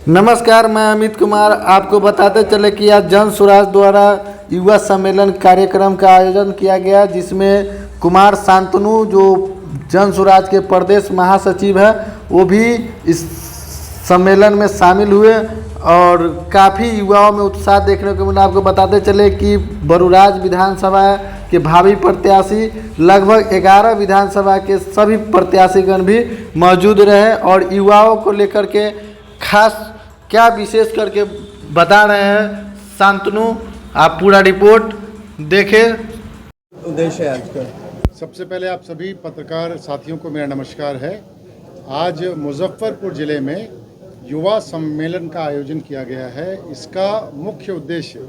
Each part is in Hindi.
नमस्कार, मैं अमित कुमार। आपको बताते चले कि आज जन स्वराज द्वारा युवा सम्मेलन कार्यक्रम का आयोजन किया गया, जिसमें कुमार शांतनु जो जन स्वराज के प्रदेश महासचिव है वो भी इस सम्मेलन में शामिल हुए और काफ़ी युवाओं में उत्साह देखने को मिला। आपको बताते चले कि बरूराज विधानसभा के भावी प्रत्याशी लगभग 11 विधानसभा के सभी प्रत्याशीगण भी मौजूद रहे और युवाओं को लेकर के खास क्या विशेष करके बता रहे हैं शांतनु। आप पूरा रिपोर्ट देखें। उद्देश्य है आज का। सबसे पहले आप सभी पत्रकार साथियों को मेरा नमस्कार है। आज मुजफ्फरपुर ज़िले में युवा सम्मेलन का आयोजन किया गया है। इसका मुख्य उद्देश्य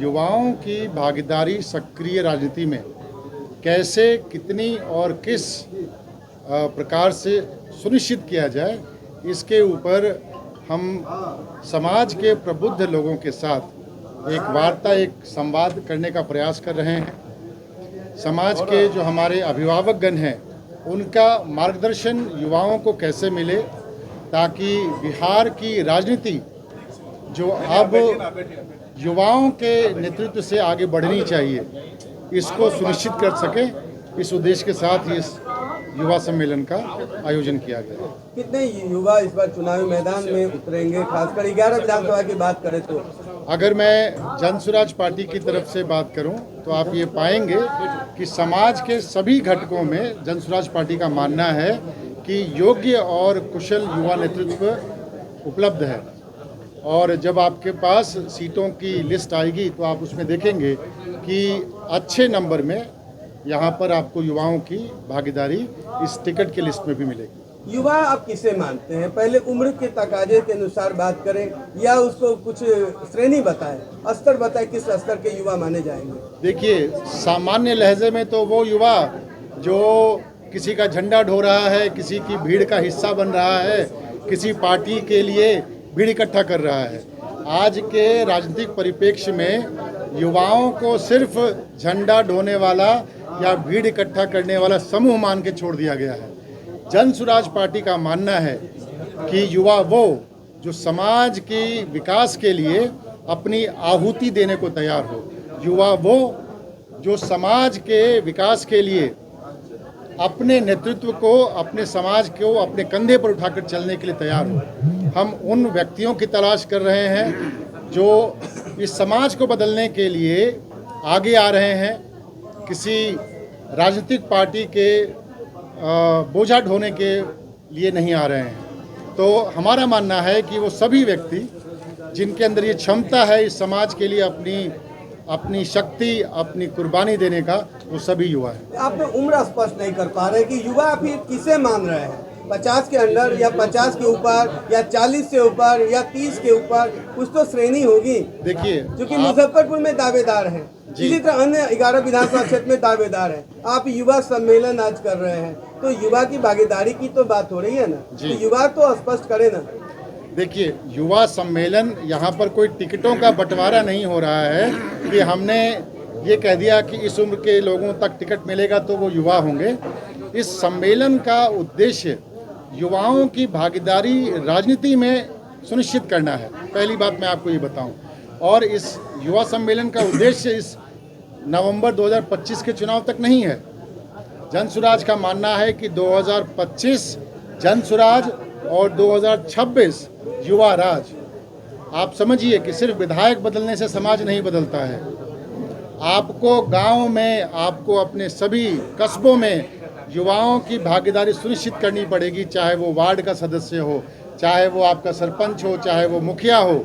युवाओं की भागीदारी सक्रिय राजनीति में कैसे, कितनी और किस प्रकार से सुनिश्चित किया जाए, इसके ऊपर हम समाज के प्रबुद्ध लोगों के साथ एक वार्ता, एक संवाद करने का प्रयास कर रहे हैं। समाज के जो हमारे अभिभावकगण हैं उनका मार्गदर्शन युवाओं को कैसे मिले, ताकि बिहार की राजनीति जो अब युवाओं के नेतृत्व से आगे बढ़नी चाहिए, इसको सुनिश्चित कर सके। इस उद्देश्य के साथ इस युवा सम्मेलन का आयोजन किया गया। कितने युवा इस बार चुनावी मैदान में उतरेंगे, खासकर 11 विधानसभा की बात करें तो? अगर मैं जन स्वराज पार्टी की तरफ से बात करूं तो आप ये पाएंगे कि समाज के सभी घटकों में जन स्वराज पार्टी का मानना है कि योग्य और कुशल युवा नेतृत्व उपलब्ध है। और जब आपके पास सीटों की लिस्ट आएगी तो आप उसमें देखेंगे कि अच्छे नंबर में यहाँ पर आपको युवाओं की भागीदारी इस टिकट की लिस्ट में भी मिलेगी। युवा आप किसे मानते हैं? पहले उम्र के तकाजे के अनुसार बात करें या उसको कुछ श्रेणी बताएं, स्तर बताएं, किस स्तर के युवा माने जाएंगे? देखिए, सामान्य लहजे में तो वो युवा जो किसी का झंडा ढो रहा है, किसी की भीड़ का हिस्सा बन रहा है, किसी पार्टी के लिए भीड़ इकट्ठा कर रहा है। आज के राजनीतिक परिप्रेक्ष्य में युवाओं को सिर्फ झंडा ढोने वाला या भीड़ इकट्ठा करने वाला समूह मान के छोड़ दिया गया है। जन स्वराज पार्टी का मानना है कि युवा वो जो समाज की विकास के लिए अपनी आहुति देने को तैयार हो, युवा वो जो समाज के विकास के लिए अपने नेतृत्व को, अपने समाज को अपने कंधे पर उठाकर चलने के लिए तैयार हो। हम उन व्यक्तियों की तलाश कर रहे हैं जो इस समाज को बदलने के लिए आगे आ रहे हैं, किसी राजनीतिक पार्टी के बोझा ढोने के लिए नहीं आ रहे हैं। तो हमारा मानना है कि वो सभी व्यक्ति जिनके अंदर ये क्षमता है इस समाज के लिए अपनी शक्ति, अपनी कुर्बानी देने का, वो सभी युवा हैं। आप उम्र स्पष्ट नहीं कर पा रहे कि युवा फिर किसे मान रहे हैं? 50 के अंदर या 50 के ऊपर या 40 से ऊपर या 30 के ऊपर, कुछ तो श्रेणी होगी। देखिए, क्योंकि मुजफ्फरपुर में दावेदार हैं, इसी तरह अन्य 11 विधानसभा क्षेत्र में दावेदार हैं। आप युवा सम्मेलन आज कर रहे हैं तो युवा की भागीदारी की तो बात हो रही है ना, तो युवा तो स्पष्ट करे ना। देखिए, युवा सम्मेलन यहाँ पर कोई टिकटों का बंटवारा नहीं हो रहा है कि हमने ये कह दिया कि इस उम्र के लोगों तक टिकट मिलेगा तो वो युवा होंगे। इस सम्मेलन का उद्देश्य युवाओं की भागीदारी राजनीति में सुनिश्चित करना है। पहली बात मैं आपको ये बताऊं। और इस युवा सम्मेलन का उद्देश्य इस नवंबर 2025 के चुनाव तक नहीं है। जन स्वराज का मानना है कि 2025 जन स्वराज और 2026 युवा राज। आप समझिए कि सिर्फ विधायक बदलने से समाज नहीं बदलता है। आपको गांव में, आपको अपने सभी कस्बों में युवाओं की भागीदारी सुनिश्चित करनी पड़ेगी, चाहे वो वार्ड का सदस्य हो, चाहे वो आपका सरपंच हो, चाहे वो मुखिया हो,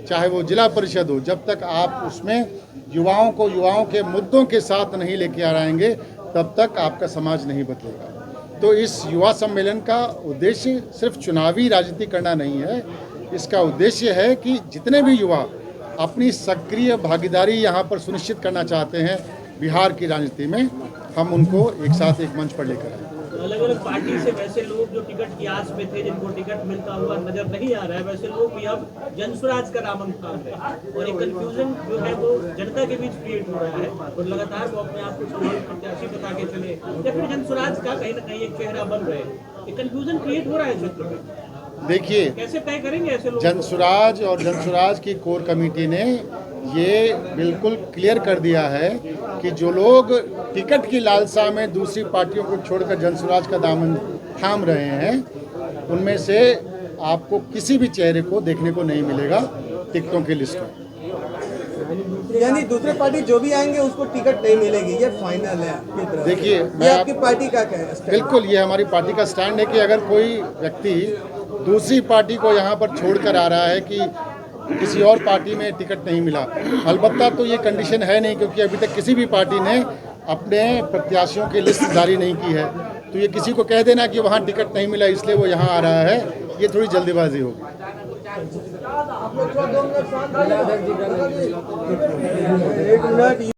चाहे वो जिला परिषद हो। जब तक आप उसमें युवाओं को युवाओं के मुद्दों के साथ नहीं लेके आ आएंगे, तब तक आपका समाज नहीं बदलेगा। तो इस युवा सम्मेलन का उद्देश्य सिर्फ चुनावी राजनीति करना नहीं है। इसका उद्देश्य है कि जितने भी युवा अपनी सक्रिय भागीदारी यहाँ पर सुनिश्चित करना चाहते हैं बिहार की राजनीति में, हम उनको एक साथ एक मंच पर लेकर आए। अलग अलग पार्टी से वैसे लोग जो टिकट की आस में थे, जिनको टिकट मिलता हुआ नजर नहीं आ रहा है, वैसे लोग भी अब जन स्वराज का नाम स्थान है और एक कंफ्यूजन जो है वो जनता के बीच क्रिएट हो रहा है और लगातार वो अपने आप को प्रत्याशी बता के चले या फिर जन स्वराज का कहीं ना कहीं एक चेहरा बन रहे हैं। एक कंफ्यूजन क्रिएट हो रहा है क्षेत्र में। देखिए, कैसे तय करेंगे ऐसे लोग? जनसुराज और जनसुराज की कोर कमेटी ने ये बिल्कुल क्लियर कर दिया है कि जो लोग टिकट की लालसा में दूसरी पार्टियों को छोड़कर जनसुराज का दामन थाम रहे हैं, उनमें से आपको किसी भी चेहरे को देखने को नहीं मिलेगा टिकटों की लिस्ट में। यानी दूसरे पार्टी जो भी आएंगे उसको टिकट नहीं मिलेगी, ये फाइनल है आपकी तरफ से? देखिए, ये मैं आपकी पार्टी का क्या है? बिल्कुल ये हमारी पार्टी का स्टैंड है कि अगर कोई व्यक्ति दूसरी पार्टी को यहाँ पर छोड़कर आ रहा है कि किसी और पार्टी में टिकट नहीं मिला, अलबत्ता तो ये कंडीशन है नहीं, क्योंकि अभी तक किसी भी पार्टी ने अपने प्रत्याशियों की लिस्ट जारी नहीं की है। तो ये किसी को कह देना कि वहाँ टिकट नहीं मिला इसलिए वो यहाँ आ रहा है, ये थोड़ी जल्दीबाजी होगी। एक मिनट